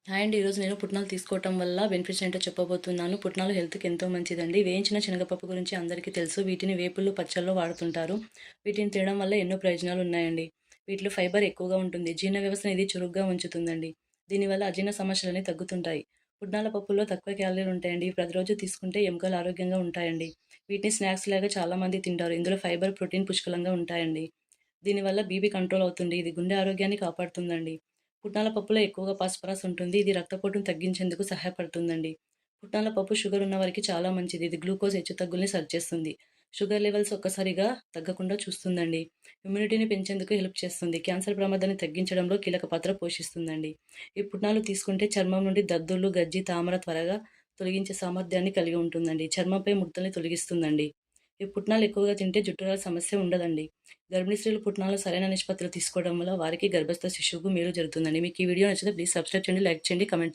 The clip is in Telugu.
హాయ్ అండి. ఈరోజు నేను పుట్నాలు తీసుకోవటం వల్ల బెనిఫిట్స్ ఏంటో చెప్పబోతున్నాను. పుట్నాలు హెల్త్‌కి ఎంతో మంచిదండి. వేయించిన శనగపప్పు గురించి అందరికీ తెలుసు. వీటిని వేపుళ్ళు, పచ్చళ్ళలో వాడుతుంటారు. వీటిని తినడం వల్ల ఎన్నో ప్రయోజనాలు ఉన్నాయండి. వీటిలో ఫైబర్ ఎక్కువగా ఉంటుంది. జీర్ణ వ్యవస్థను ఇది చురుగ్గా ఉంచుతుందండి. దీనివల్ల అజీర్ణ సమస్యలన్నీ తగ్గుతుంటాయి. పుట్నాల పప్పులో తక్కువ క్యాలరీలు ఉంటాయండి. ఇవి ప్రతిరోజు తీసుకుంటే ఎముకలు ఆరోగ్యంగా ఉంటాయండి. వీటిని స్నాక్స్ లాగా చాలామంది తింటారు. ఇందులో ఫైబర్, ప్రోటీన్ పుష్కలంగా ఉంటాయండి. దీనివల్ల బీపీ కంట్రోల్ అవుతుంది. ఇది గుండె ఆరోగ్యాన్ని కాపాడుతుందండి. పుట్నాల పప్పులో ఎక్కువగా ఫాస్ఫరస్ ఉంటుంది. ఇది రక్తపోటును తగ్గించేందుకు సహాయపడుతుందండి. పుట్నాల పప్పు షుగర్ ఉన్న వారికి చాలా మంచిది. ఇది గ్లూకోజ్ హెచ్చుతగ్గుల్ని సరిచేస్తుంది. షుగర్ లెవెల్స్ ఒక్కసారిగా తగ్గకుండా చూస్తుందండి. ఇమ్యూనిటీని పెంచేందుకు హెల్ప్ చేస్తుంది. క్యాన్సర్ ప్రమాదాన్ని తగ్గించడంలో కీలక పాత్ర పోషిస్తుందండి. ఈ పుట్నాలు తీసుకుంటే చర్మం నుండి దద్దుర్లు, గజ్జి, తామర త్వరగా తొలగించే సామర్థ్యాన్ని కలిగి ఉంటుందండి. చర్మంపై ముడతల్ని తొలగిస్తుందండి. ఈ పుట్నాలు ఎక్కువగా తింటే జుట్టురాల సమస్య ఉండదండి. గర్భిణీ స్త్రీలు పుట్నాలు సరైన నిష్పత్తిలో తీసుకోవడం వల్ల వారికి, గర్భస్థ శిశువుకు మేలు జరుగుతుందండి. మీకు ఈ వీడియో నచ్చితే ప్లీజ్ సబ్స్క్రైబ్ చేయండి, లైక్ చేయండి, కామెంట్ చేయండి.